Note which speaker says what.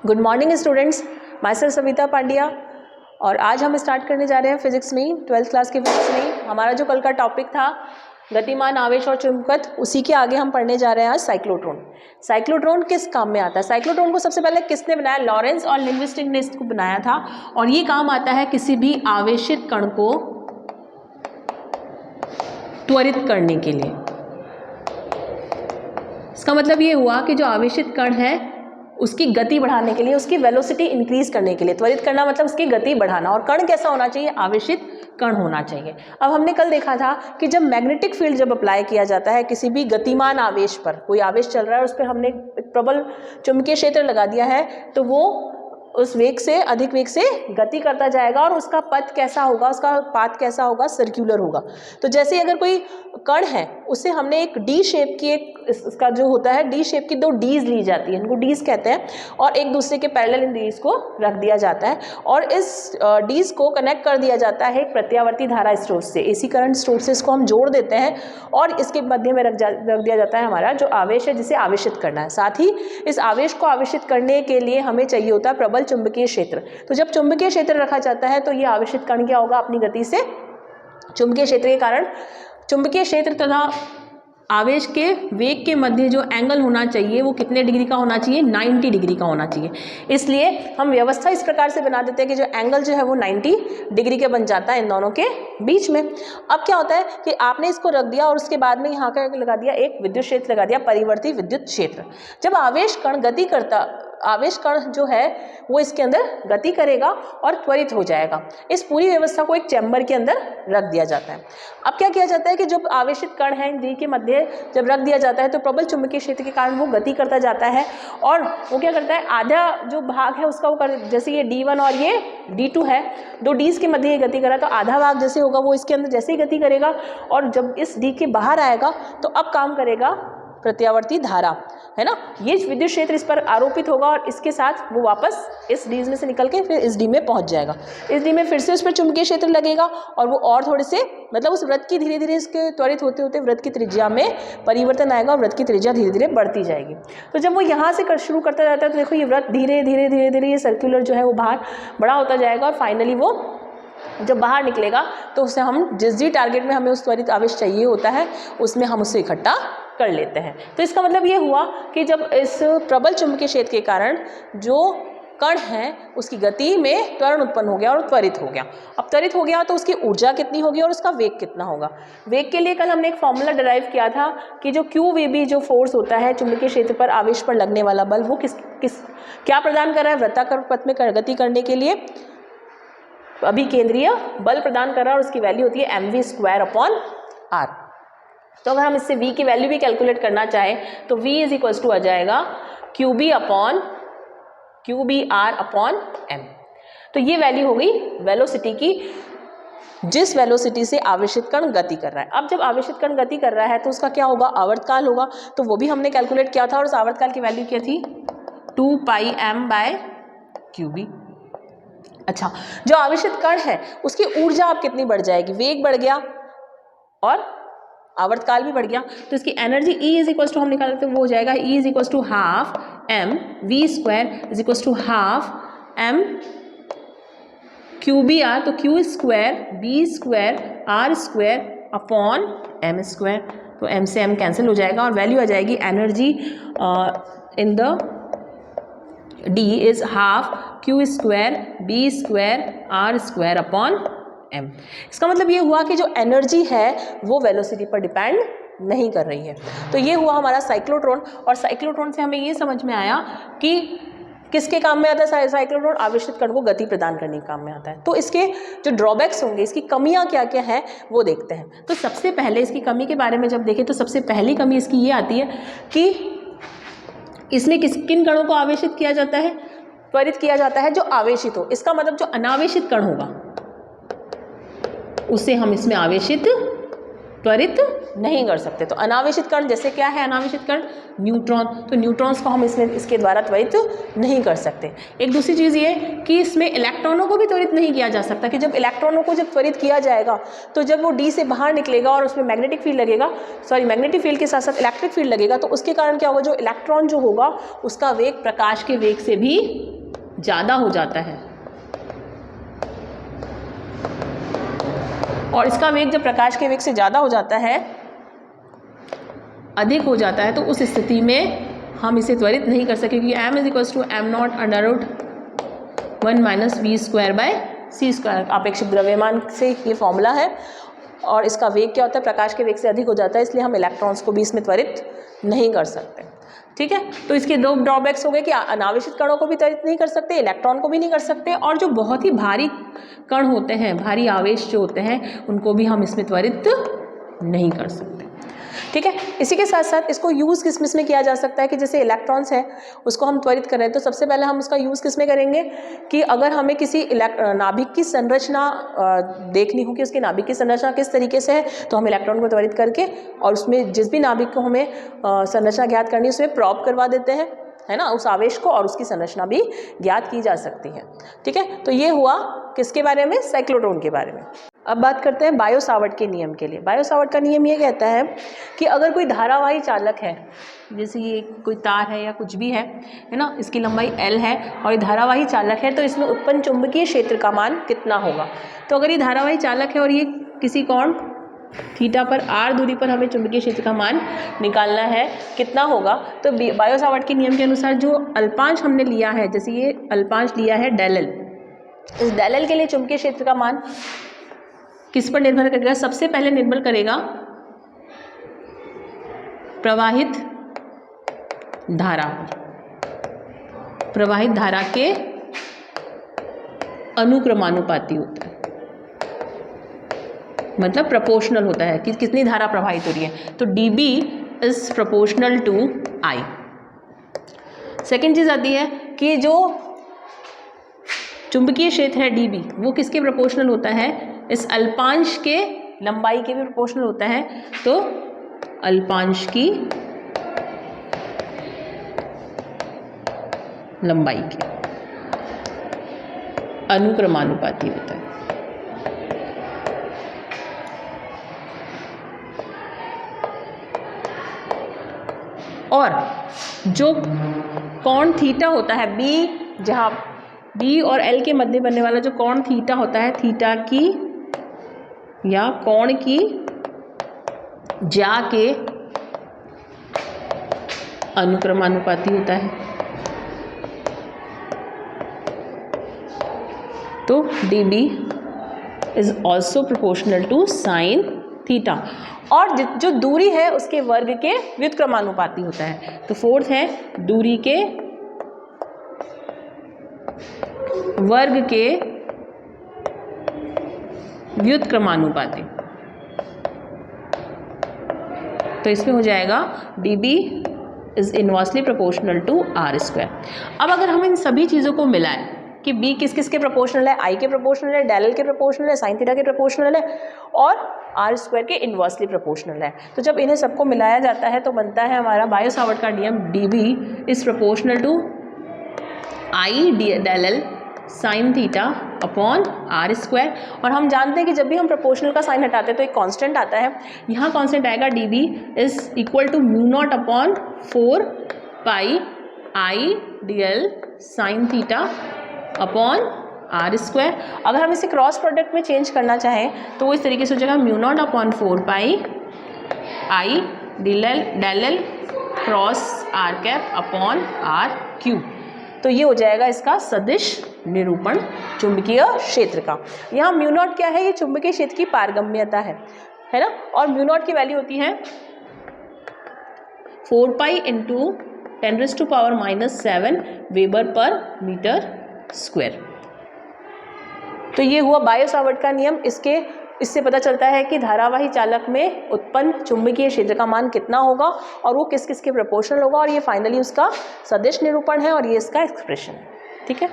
Speaker 1: Good morning students, my self Savita Pandya. और आज हम स्टार्ट करने जा रहे हैं फिजिक्स में, 12th क्लास की फिजिक्स में। हमारा जो कल का टॉपिक था गतिमान, आवेश और चुंबकत्व, उसी के आगे हम पढ़ने जा रहे हैं आज साइक्लोट्रॉन। साइक्लोट्रॉन किस काम में आता है? साइक्लोट्रॉन को सबसे पहले किसने बनाया? लॉरेंस और लिंग्विस्टिक ने इसको बनाया था। और ये काम आता है किसी भी आवेशित कण को त्वरित करने के लिए। इसका मतलब ये हुआ कि जो आवेशित कण है उसकी गति बढ़ाने के लिए, उसकी वेलोसिटी इंक्रीज करने के लिए। त्वरित करना मतलब उसकी गति बढ़ाना। और कण कैसा होना चाहिए? आवेशित कण होना चाहिए। अब हमने कल देखा था कि जब मैग्नेटिक फील्ड जब अप्लाई किया जाता है किसी भी गतिमान आवेश पर, कोई आवेश चल रहा है उस पर हमने एक प्रबल चुंबकीय क्षेत्र लगा दिया है, तो वो उस वेग से अधिक वेग से गति करता जाएगा और उसका पथ कैसा होगा, उसका पाथ कैसा होगा? सर्क्यूलर होगा। तो जैसे अगर कोई कण है उससे हमने एक डी शेप की, एक इसका जो होता है डी शेप की दो डीज ली जाती है, इनको डीज कहते हैं, और एक दूसरे के पैरेलल इन डीज को रख दिया जाता है और इस डीज को कनेक्ट कर दिया जाता है एक प्रत्यावर्ती धारा स्रोत से, एसी करंट स्रोत से इसको हम जोड़ देते हैं और इसके मध्य में रख दिया जाता है हमारा जो आवेश है जिसे आवेशित करना है। साथ ही इस आवेश को आवेशित करने के लिए हमें चाहिए होता है प्रबल चुंबकीय क्षेत्र। तो जब चुंबकीय क्षेत्र रखा जाता है तो ये आवेशित कण क्या होगा? अपनी गति से चुंबकीय क्षेत्र के कारण, चुंबकीय क्षेत्र तथा आवेश के वेग के मध्य जो एंगल होना चाहिए वो कितने डिग्री का होना चाहिए? 90 डिग्री का होना चाहिए। इसलिए हम व्यवस्था इस प्रकार से बना देते हैं कि जो एंगल जो है वो 90 डिग्री के बन जाता है इन दोनों के बीच में। अब क्या होता है कि आपने इसको रख दिया और उसके बाद में यहाँ का लगा दिया एक विद्युत क्षेत्र लगा दिया, परिवर्ती विद्युत क्षेत्र। जब आवेश कण गति करता, आवेश कण जो है वो इसके अंदर गति करेगा और त्वरित हो जाएगा। इस पूरी व्यवस्था को एक चैम्बर के अंदर रख दिया जाता है। अब क्या किया जाता है कि जो आवेशित कण है इन डी के मध्य जब रख दिया जाता है तो प्रबल चुंबकीय क्षेत्र के कारण वो गति करता जाता है और वो क्या करता है, आधा जो भाग है उसका वो जैसे ये D1 और ये D2 है, दो डीज के मध्य ये गति करा, तो आधा भाग जैसे होगा वो इसके अंदर जैसे ही गति करेगा और जब इस डी के बाहर आएगा तो अब काम करेगा प्रत्यावर्ती धारा, है ना। ये विद्युत क्षेत्र इस पर आरोपित होगा और इसके साथ वो वापस इस डी में से निकल के फिर इस डी में पहुंच जाएगा। इस डी में फिर से उस पर चुंबकीय क्षेत्र लगेगा और वो और थोड़े से, मतलब उस वृत्त की धीरे धीरे इसके त्वरित होते होते वृत्त की त्रिज्या में परिवर्तन आएगा और वृत्त की त्रिज्या धीरे धीरे बढ़ती जाएगी। तो जब वो यहाँ से शुरू करता जाता है तो देखो ये वृत्त धीरे धीरे धीरे धीरे ये सर्कुलर जो है वो बाहर बड़ा होता जाएगा और फाइनली वो जब बाहर निकलेगा तो उसे हम जिस टारगेट में हमें उस त्वरित आवेश चाहिए होता है उसमें हम उसे इकट्ठा कर लेते हैं। तो इसका मतलब ये हुआ कि जब इस प्रबल चुंबकीय क्षेत्र के कारण जो कण है उसकी गति में त्वरण उत्पन्न हो गया और त्वरित हो गया। अब त्वरित हो गया तो उसकी ऊर्जा कितनी होगी और उसका वेग कितना होगा? वेग के लिए कल हमने एक फॉर्मूला डिराइव किया था कि जो QVB जो फोर्स होता है चुंबकीय क्षेत्र पर आवेश पर लगने वाला बल, वो क्या प्रदान कर रहा है? वृत्ताकार पथ में गति करने के लिए अभिकेंद्रीय बल प्रदान कर रहा है और उसकी वैल्यू होती है mv²/r। तो अगर हम इससे v की वैल्यू भी कैलकुलेट करना चाहें तो v = आ जाएगा QB/m। तो ये वैल्यू हो गई वेलोसिटी की, जिस वेलोसिटी से आवेशित कण गति कर रहा है। अब जब आवेशित कण गति कर रहा है तो उसका क्या होगा? आवर्तकाल होगा। तो वो भी हमने कैलकुलेट किया था और उस आवर्तकाल की वैल्यू क्या थी? 2πm/QB। अच्छा, जो आवेशित कण है उसकी ऊर्जा अब कितनी बढ़ जाएगी? वेग बढ़ गया और आवर्तकाल भी बढ़ गया, तो इसकी एनर्जी E = हम निकाल लेते हैं, वो हो जाएगा E = ½ mv² = ½ mQBr। तो Q²B²R²/m²। तो m से m कैंसिल हो जाएगा और वैल्यू आ जाएगी energy in the D is ½ Q²B²R²/m। इसका मतलब ये हुआ कि जो एनर्जी है वो वेलोसिटी पर डिपेंड नहीं कर रही है। तो ये हुआ हमारा साइक्लोट्रॉन। और साइक्लोट्रॉन से हमें ये समझ में आया कि किसके काम में आता है साइक्लोट्रॉन? आवेशित कण को गति प्रदान करने के काम में आता है। तो इसके जो ड्रॉबैक्स होंगे, इसकी कमियां क्या क्या हैं वो देखते हैं। तो सबसे पहले इसकी कमी के बारे में जब देखें तो सबसे पहली कमी इसकी ये आती है कि इसमें किन कणों को आवेशित किया जाता है? त्वरित किया जाता है जो आवेशित हो। इसका मतलब जो अनावेशित कण होगा उसे हम इसमें आवेशित त्वरित नहीं कर सकते। तो अनावेशित कण जैसे क्या है? अनावेशित कण न्यूट्रॉन। तो न्यूट्रॉन्स को हम इसके द्वारा त्वरित नहीं कर सकते। एक दूसरी चीज़ ये कि इसमें इलेक्ट्रॉनों को भी त्वरित नहीं किया जा सकता कि जब इलेक्ट्रॉनों को जब त्वरित किया जाएगा तो जब वो डी से बाहर निकलेगा और उसमें मैग्नेटिक फील्ड लगेगा, मैग्नेटिक फील्ड के साथ साथ इलेक्ट्रिक फील्ड लगेगा, तो उसके कारण क्या होगा? जो इलेक्ट्रॉन जो होगा उसका वेग प्रकाश के वेग से भी ज़्यादा हो जाता है और इसका वेग जब प्रकाश के वेग से ज़्यादा हो जाता है, अधिक हो जाता है, तो उस स्थिति में हम इसे त्वरित नहीं कर सकें, क्योंकि m = m0 √1 - v²/c²। आपेक्षिक द्रव्यमान से ये फॉर्मूला है और इसका वेग क्या होता है, प्रकाश के वेग से अधिक हो जाता है, इसलिए हम इलेक्ट्रॉन्स को भी इसमें त्वरित नहीं कर सकते। ठीक है, तो इसके दो ड्रॉबैक्स हो गए कि अनावेशित कणों को भी त्वरित नहीं कर सकते, इलेक्ट्रॉन को भी नहीं कर सकते, और जो बहुत ही भारी कण होते हैं, भारी आवेश जो होते हैं, उनको भी हम इसमें त्वरित नहीं कर सकते। ठीक है, इसी के साथ साथ इसको यूज़ किस में किया जा सकता है कि जैसे इलेक्ट्रॉन्स है उसको हम त्वरित कर रहे हैं, तो सबसे पहले हम उसका यूज़ किस में करेंगे कि अगर हमें किसी नाभिक की संरचना देखनी हो कि उसकी नाभिक की संरचना किस तरीके से है, तो हम इलेक्ट्रॉन को त्वरित करके और उसमें जिस भी नाभिक को हमें संरचना ज्ञात करनी है उसमें प्रॉब करवा देते हैं, है ना, उस आवेश को, और उसकी संरचना भी ज्ञात की जा सकती है। ठीक है, तो ये हुआ किसके बारे में, साइक्लोट्रॉन के बारे में। अब बात करते हैं बायो सावर्ट के नियम के लिए। बायो सावर्ट का नियम ये कहता है कि अगर कोई धारावाही चालक है, जैसे ये कोई तार है या कुछ भी है ना, इसकी लंबाई L है और ये धारावाही चालक है, तो इसमें उत्पन्न चुंबकीय क्षेत्र का मान कितना होगा। तो अगर ये धारावाही चालक है और ये किसी कोण थीटा पर r दूरी पर हमें चुंबकीय क्षेत्र का मान निकालना है, कितना होगा, तो बायो सावर्ट के नियम के अनुसार जो अल्पांश हमने लिया है, जैसे ये अल्पांश लिया है डेल L, इस डेल L के लिए चुंबकीय क्षेत्र का मान किस पर निर्भर करेगा, सबसे पहले निर्भर करेगा प्रवाहित धारा, प्रवाहित धारा के अनुक्रमानुपाती होता है, मतलब प्रोपोर्शनल होता है कि कितनी धारा प्रवाहित हो रही है, तो dB is proportional to I। Second चीज़ आती है कि जो चुंबकीय क्षेत्र है dB वो किसके प्रोपोर्शनल होता है, इस अल्पांश के लंबाई के भी प्रोपोर्शनल होता है, तो अल्पांश की लंबाई के अनुक्रमानुपाती होता है। और जो कोण थीटा होता है B, जहाँ B और L के मध्य बनने वाला जो कोण थीटा होता है, थीटा की या कोण की ज्या के अनुक्रमानुपाती होता है, तो dB is also proportional to sine theta. और जो दूरी है उसके वर्ग के व्युत्क्रमानुपाती होता है। तो फोर्थ है दूरी के वर्ग के व्युत्क्रमानुपाती, तो इसमें हो जाएगा dB is inversely proportional to r²। अब अगर हम इन सभी चीज़ों को मिलाएं कि B किस किस के प्रोपोर्शनल है, I के प्रोपोर्शनल है, डेल L के प्रोपोर्शनल है, साइन थीटा के प्रोपोर्शनल है और r² के इनवर्सली प्रोपोर्शनल है, तो जब इन्हें सबको मिलाया जाता है तो बनता है हमारा बायो सावर्ट का नियम dB is proportional to I del L sine theta upon r²। और हम जानते हैं कि जब भी हम प्रोपोर्शनल का साइन हटाते हैं तो एक कांस्टेंट आता है, यहाँ कांस्टेंट आएगा dB is equal to μ0 upon 4 pi I dl sine theta upon r²। अगर हम इसे क्रॉस प्रोडक्ट में चेंज करना चाहें तो वो इस तरीके से हो जाएगा μ0 upon 4 pi I del L cross r upon r³। तो ये हो जाएगा इसका सदिश निरूपण चुंबकीय क्षेत्र का। यहाँ μ0 क्या है, ये चुंबकीय क्षेत्र की पारगम्यता है ना, और μ0 की वैल्यू होती है 4 pi into 10⁻⁻7 weber per metre square. तो ये हुआ बायो सावर्ट का नियम। इससे पता चलता है कि धारावाही चालक में उत्पन्न चुंबकीय क्षेत्र का मान कितना होगा और वो किस किस के प्रोपोर्शनल होगा, और ये फाइनली उसका सदिश निरूपण है और ये इसका एक्सप्रेशन है। ठीक है।